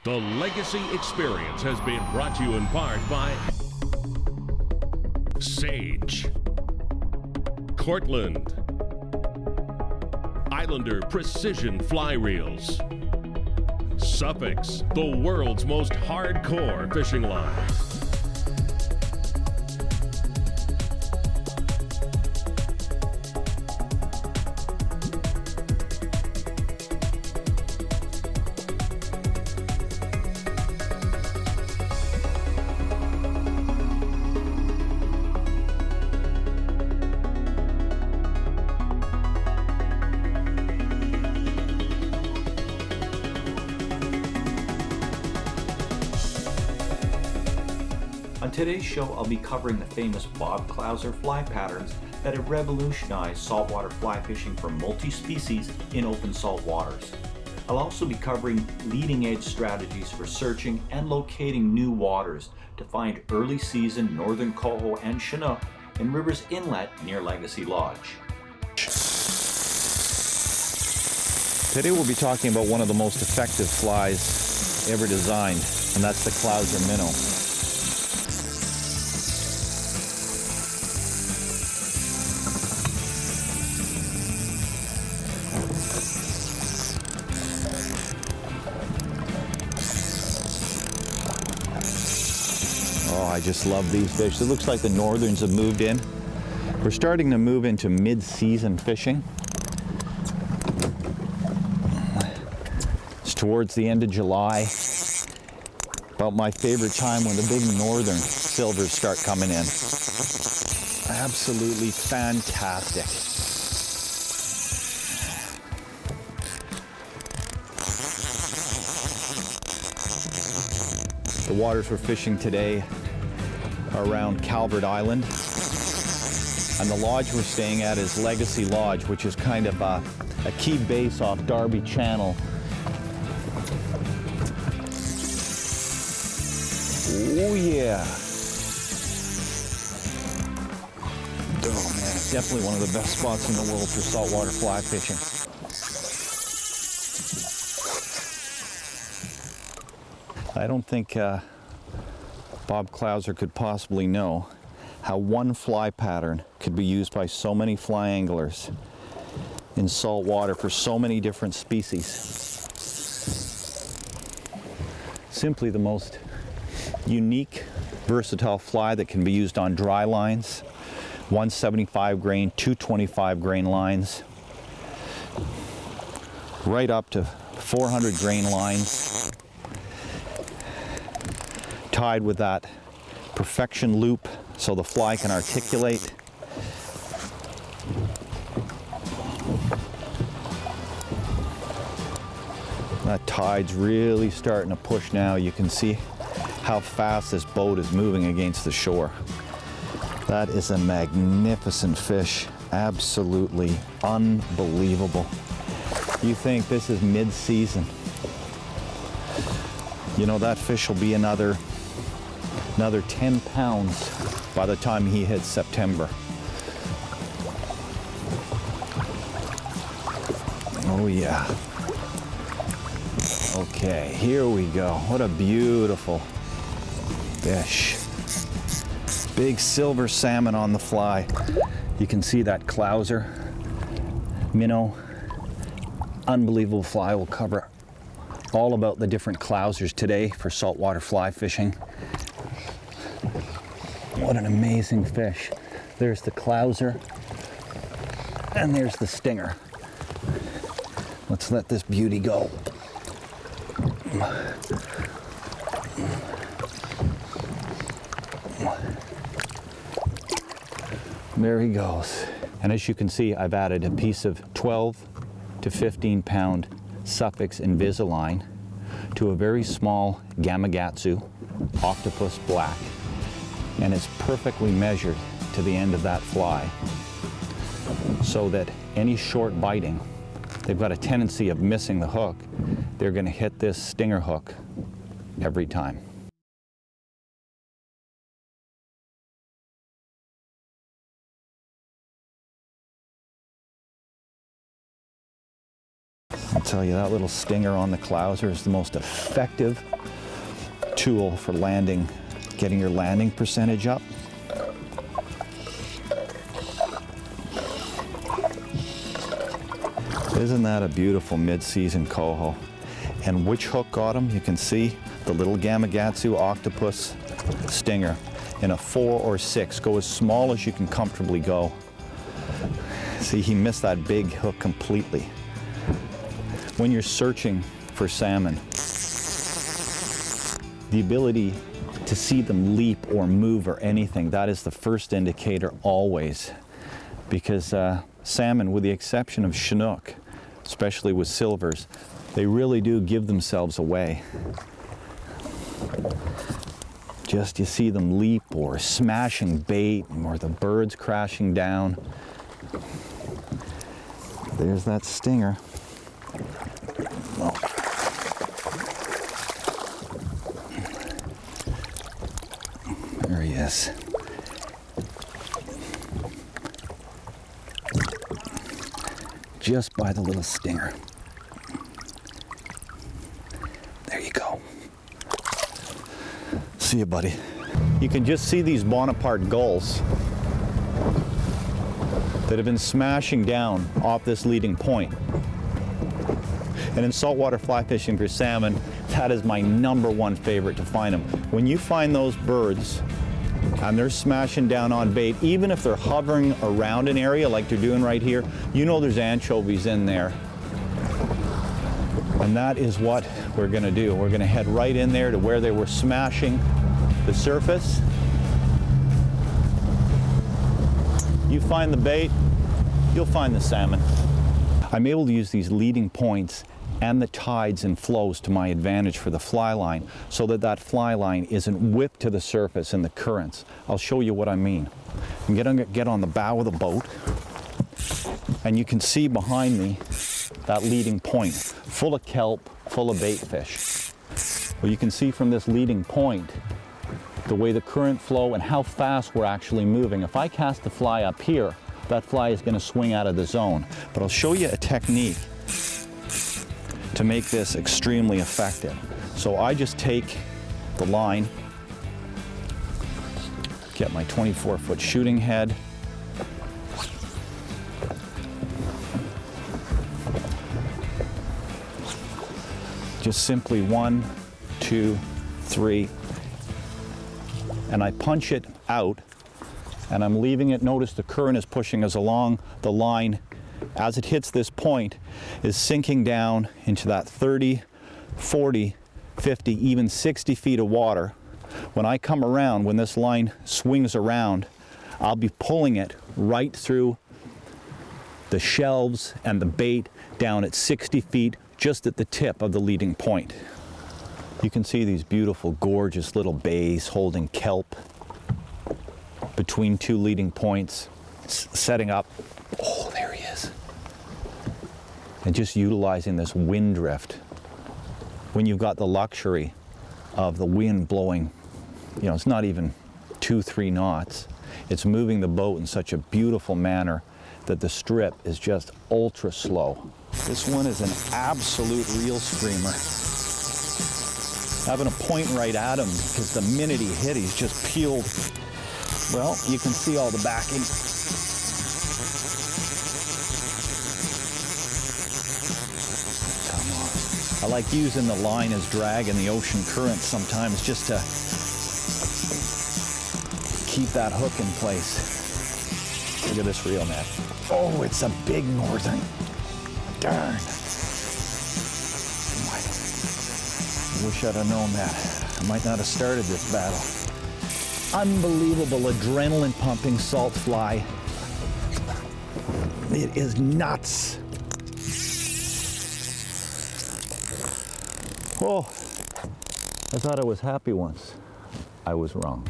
The Legacy Experience has been brought to you in part by Sage, Cortland, Islander Precision Fly Reels, Suffix, the world's most hardcore fishing line. On today's show, I'll be covering the famous Bob Clouser fly patterns that have revolutionized saltwater fly fishing for multi-species in open salt waters. I'll also be covering leading-edge strategies for searching and locating new waters to find early season Northern Coho and Chinook in Rivers Inlet near Legacy Lodge. Today we'll be talking about one of the most effective flies ever designed, and that's the Clouser Minnow. Oh, I just love these fish. It looks like the northerns have moved in. We're starting to move into mid-season fishing. It's towards the end of July. About my favorite time when the big northern silvers start coming in. Absolutely fantastic. The waters we're fishing today are around Calvert Island, and the lodge we're staying at is Legacy Lodge, which is kind of a key base off Darby Channel. Oh yeah. Oh man, it's definitely one of the best spots in the world for saltwater fly fishing. I don't think Bob Clouser could possibly know how one fly pattern could be used by so many fly anglers in salt water for so many different species. Simply the most unique, versatile fly that can be used on dry lines, 175 grain, 225 grain lines, right up to 400 grain lines, tied with that perfection loop so the fly can articulate. That tide's really starting to push now. You can see how fast this boat is moving against the shore. That is a magnificent fish. Absolutely unbelievable. You think this is mid-season. You know, that fish will be another 10 pounds by the time he hits September. Oh yeah. Okay, here we go. What a beautiful fish. Big silver salmon on the fly. You can see that Clouser Minnow. Unbelievable fly. We'll cover all about the different Clousers today for saltwater fly fishing. What an amazing fish. There's the Clouser and there's the stinger. Let's let this beauty go. There he goes. And as you can see, I've added a piece of 12 to 15 pound Suffix Invisalign to a very small Gamakatsu octopus black, and it's perfectly measured to the end of that fly so that any short biting, they've got a tendency of missing the hook. They're going to hit this stinger hook every time. tell you, that little stinger on the Clouser is the most effective tool for landing, getting your landing percentage up. Isn't that a beautiful mid-season coho? And which hook got him? You can see the little Gamakatsu octopus stinger in a 4 or 6. Go as small as you can comfortably go. See, he missed that big hook completely. When you're searching for salmon, the ability to see them leap or move or anything, that is the first indicator always. Because salmon, with the exception of Chinook, especially with silvers, they really do give themselves away. Just you see them leap or smashing bait or the birds crashing down. There's that stinger. Oh. There he is. Just by the little stinger. There you go. See you, buddy. You can just see these Bonaparte gulls that have been smashing down off this leading point. And in saltwater fly fishing for salmon, that is my #1 favorite to find them. When you find those birds and they're smashing down on bait, even if they're hovering around an area like they're doing right here, you know there's anchovies in there. And that is what we're gonna do. We're gonna head right in there to where they were smashing the surface. You find the bait, you'll find the salmon. I'm able to use these leading points and the tides and flows to my advantage for the fly line, so that that fly line isn't whipped to the surface in the currents. I'll show you what I mean. I'm gonna get on the bow of the boat, and you can see behind me that leading point, full of kelp, full of bait fish. Well, you can see from this leading point the way the current flow and how fast we're actually moving. If I cast the fly up here, that fly is going to swing out of the zone. But I'll show you a technique to make this extremely effective. So I just take the line, get my 24-foot shooting head, just simply 1, 2, 3, and I punch it out, and I'm leaving it. Notice the current is pushing us along the line. As it hits this point, is sinking down into that 30, 40, 50, even 60 feet of water. When I come around, when this line swings around, I'll be pulling it right through the shelves and the bait down at 60 feet, just at the tip of the leading point. You can see these beautiful, gorgeous little bays holding kelp between two leading points, setting up. Oh, there he is. And just utilizing this wind drift. When you've got the luxury of the wind blowing, you know, it's not even 2, 3 knots. It's moving the boat in such a beautiful manner that the strip is just ultra slow. This one is an absolute reel screamer. Having a point right at him, because the minute he hit, he's just peeled. Well, you can see all the backing. Come on. I like using the line as drag in the ocean current sometimes, just to keep that hook in place. Look at this reel, man. Oh, it's a big northern. Darn. I wish I'd have known that. I might not have started this battle. Unbelievable adrenaline pumping salt fly. It is nuts. Oh, I thought I was happy once. I was wrong.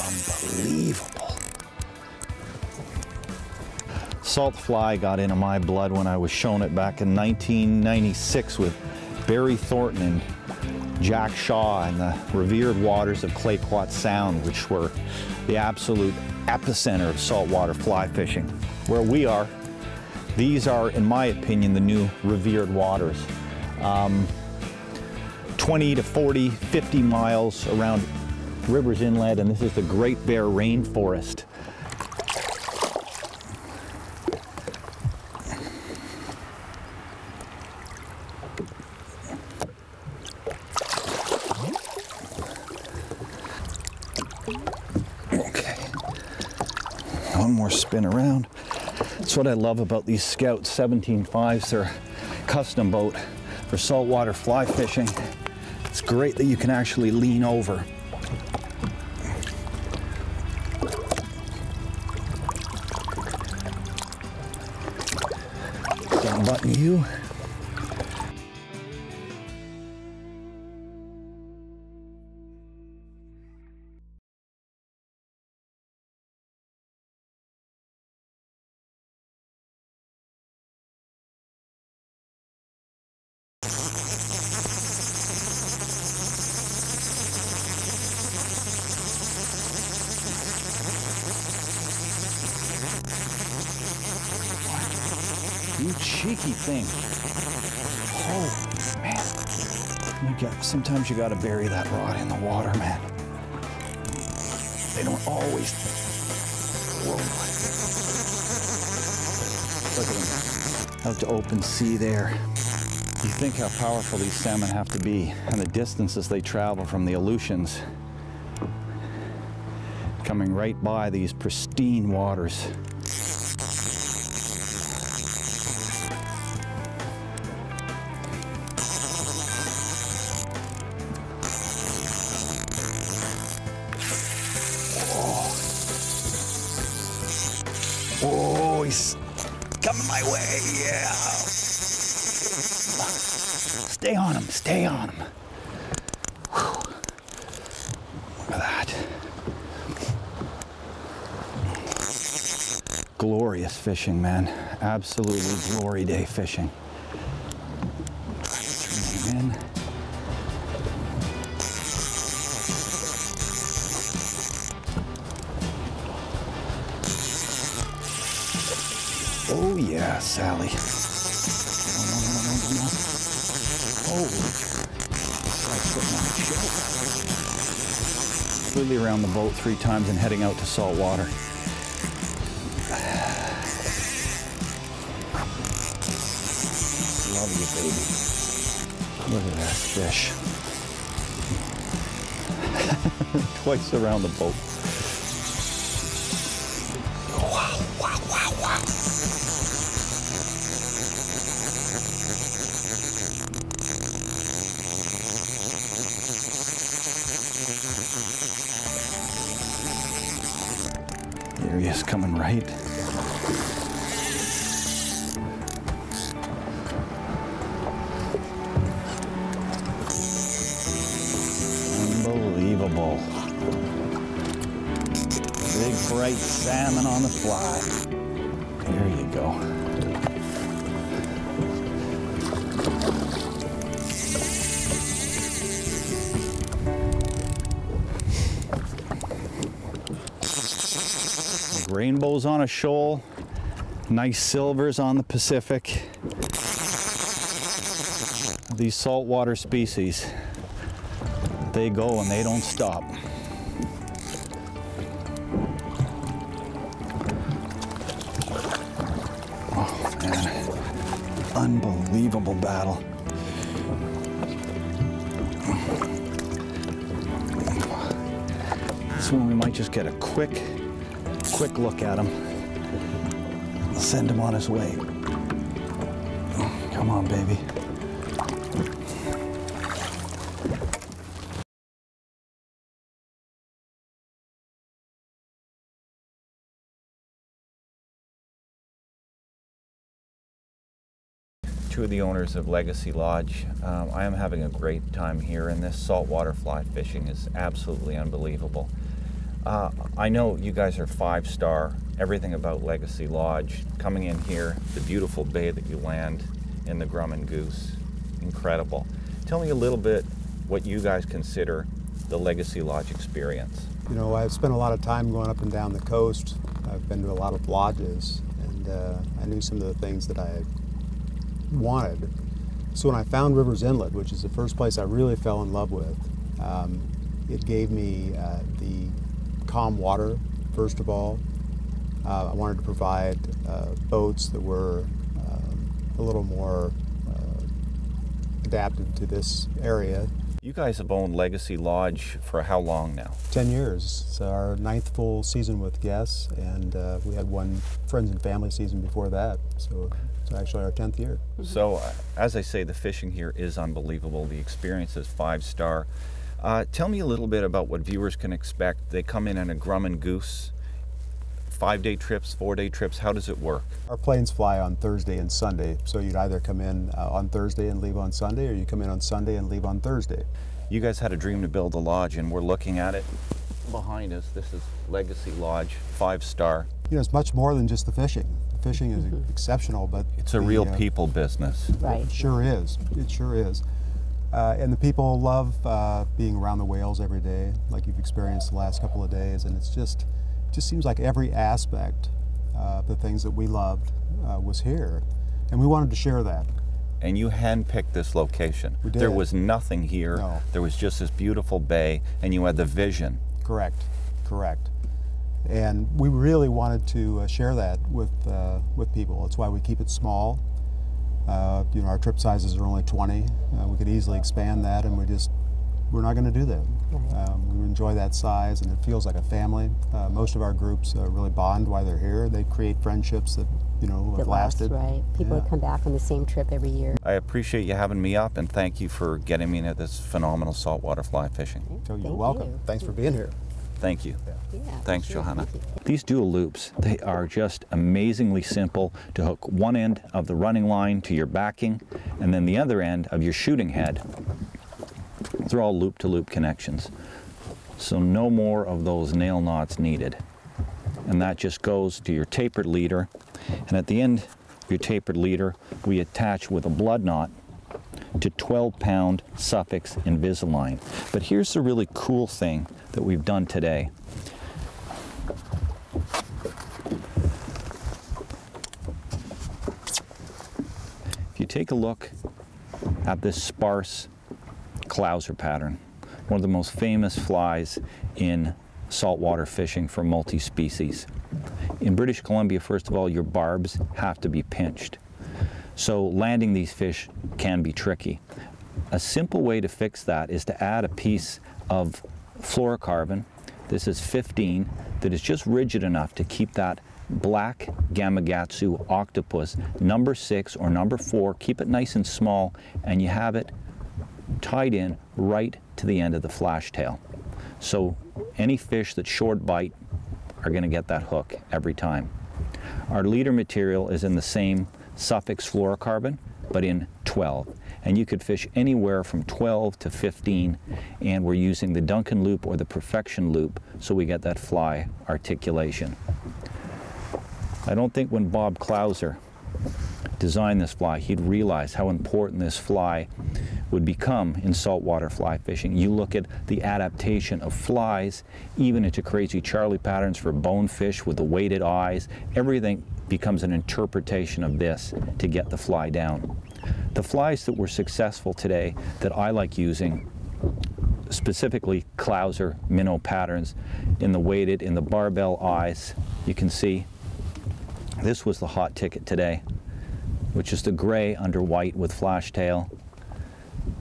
Unbelievable. Salt fly got into my blood when I was shown it back in 1996 with Barry Thornton and Jack Shaw in the revered waters of Clayoquot Sound, which were the absolute epicenter of saltwater fly fishing. Where we are, These are, in my opinion, the new revered waters. 20 to 40, 50 miles around Rivers Inlet, and this is the Great Bear Rainforest. Okay, one more spin around. That's what I love about these Scout 17.5s. They're a custom boat for saltwater fly fishing. It's great that you can actually lean over. Down button you. You cheeky thing. Oh, man. Sometimes you gotta bury that rod in the water, man. They don't always. Whoa. Look at them. Out to open sea there. You think how powerful these salmon have to be and the distances they travel from the Aleutians. Coming right by these pristine waters. Oh, he's coming my way, yeah. Stay on him, stay on him. Whew. Look at that. Glorious fishing, man. Absolutely glory day fishing. Turn him in. Oh yeah, Sally. No. Oh, it's like putting on a show. Completely around the boat 3 times and heading out to salt water. Love you, baby. Look at that fish. Twice around the boat. Wow. There he is, coming right. Unbelievable. Big bright salmon on the fly. There you go. Rainbows on a shoal, nice silvers on the Pacific. These saltwater species, they go and they don't stop. Oh man, unbelievable battle. This one we might just get a quick look at him. Send him on his way. Come on, baby. Two of the owners of Legacy Lodge. I am having a great time here, and this saltwater fly fishing is absolutely unbelievable. I know you guys are 5-star, everything about Legacy Lodge. Coming in here, the beautiful bay that you land in the Grumman Goose, incredible. Tell me a little bit what you guys consider the Legacy Lodge experience. You know, I've spent a lot of time going up and down the coast. I've been to a lot of lodges, and and I knew some of the things that I wanted. So when I found Rivers Inlet, which is the first place I really fell in love with, it gave me the calm water, first of all. I wanted to provide boats that were a little more adapted to this area. You guys have owned Legacy Lodge for how long now? 10 years. It's our 9th full season with guests, and we had one friends and family season before that. So it's actually our 10th year. So as I say, the fishing here is unbelievable. The experience is 5-star. Tell me a little bit about what viewers can expect. They come in on a Grumman Goose, 5-day trips, 4-day trips. How does it work? Our planes fly on Thursday and Sunday, so you'd either come in on Thursday and leave on Sunday, or you come in on Sunday and leave on Thursday. You guys had a dream to build a lodge, and we're looking at it behind us. This is Legacy Lodge, 5-star. You know, it's much more than just the fishing. The fishing is exceptional, but it's a real people business. Right. It sure is. It sure is. And the people love being around the whales every day, like you've experienced the last couple of days, and it just seems like every aspect of the things that we loved was here, and we wanted to share that. And you handpicked this location. We did. There was nothing here. No. There was just this beautiful bay, and you had the vision. Correct, correct. And we really wanted to share that with people. That's why we keep it small. You know, our trip sizes are only 20. We could easily expand that, and we're not going to do that. We enjoy that size, and it feels like a family. Most of our groups really bond while they're here. They create friendships that, you know, have lasted. Right. People that come back on the same trip every year. I appreciate you having me up, and thank you for getting me into this phenomenal saltwater fly fishing. So you're welcome. Thanks for being here. Thank you. Yeah, Thanks, sure. Johanna. Thank you. These dual loops, they are just amazingly simple to hook one end of the running line to your backing, and then the other end of your shooting head. They're all loop-to-loop connections. So no more of those nail knots needed. And that just goes to your tapered leader. And at the end of your tapered leader, we attach with a blood knot to 12-pound Suffix Invisalign. But here's the really cool thing that we've done today. If you take a look at this sparse Clouser pattern, one of the most famous flies in saltwater fishing for multi-species. In British Columbia, first of all, your barbs have to be pinched. So landing these fish can be tricky. A simple way to fix that is to add a piece of fluorocarbon. This is 15, that is just rigid enough to keep that black Gamakatsu octopus, number 6 or number 4, keep it nice and small, and you have it tied in right to the end of the flash tail. So any fish that short bite are going to get that hook every time. Our leader material is in the same Suffix fluorocarbon, but in 12. And you could fish anywhere from 12 to 15, and we're using the Duncan loop or the Perfection loop, so we get that fly articulation. I don't think when Bob Clouser designed this fly, he'd realize how important this fly would become in saltwater fly fishing. You look at the adaptation of flies, even into crazy Charlie patterns for bonefish with the weighted eyes, everything becomes an interpretation of this to get the fly down. The flies that were successful today that I like using, specifically Clouser Minnow patterns, in the weighted, in the barbell eyes, you can see this was the hot ticket today, which is the gray under white with flash tail.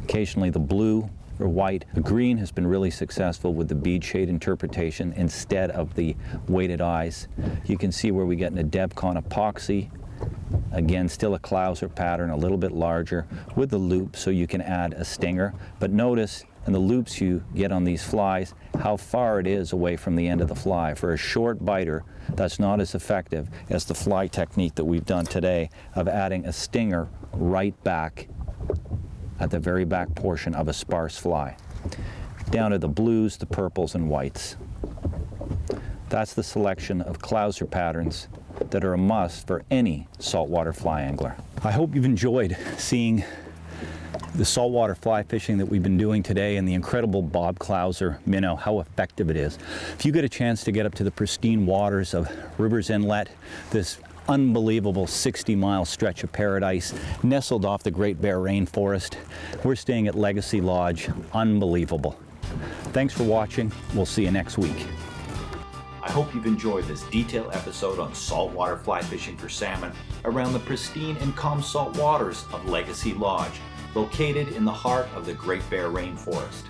Occasionally the blue or white. The green has been really successful with the bead shade interpretation instead of the weighted eyes. You can see where we get an Adepcon epoxy. Again, still a Clouser pattern, a little bit larger with the loop so you can add a stinger. But notice in the loops you get on these flies how far it is away from the end of the fly. For a short biter, that's not as effective as the fly technique that we've done today of adding a stinger right back at the very back portion of a sparse fly, down to the blues, the purples, and whites. That's the selection of Clouser patterns that are a must for any saltwater fly angler. I hope you've enjoyed seeing the saltwater fly fishing that we've been doing today and the incredible Bob Clouser minnow, how effective it is. If you get a chance to get up to the pristine waters of Rivers Inlet, this unbelievable 60-mile stretch of paradise nestled off the Great Bear Rainforest. We're staying at Legacy Lodge. Unbelievable. Thanks for watching. We'll see you next week. I hope you've enjoyed this detailed episode on saltwater fly fishing for salmon around the pristine and calm salt waters of Legacy Lodge, located in the heart of the Great Bear Rainforest.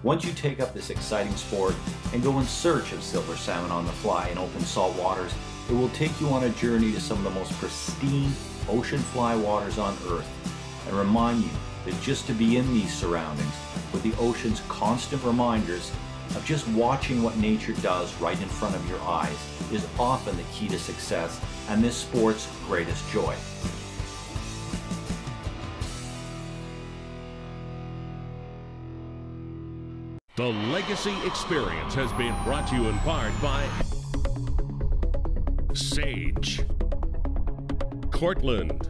Once you take up this exciting sport and go in search of silver salmon on the fly in open salt waters, it will take you on a journey to some of the most pristine ocean fly waters on Earth and remind you that just to be in these surroundings with the ocean's constant reminders of just watching what nature does right in front of your eyes is often the key to success and this sport's greatest joy. The Legacy Experience has been brought to you in part by Sage, Cortland,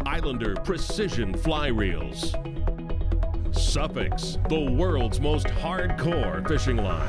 Islander Precision Fly Reels, Suffix, the world's most hardcore fishing line,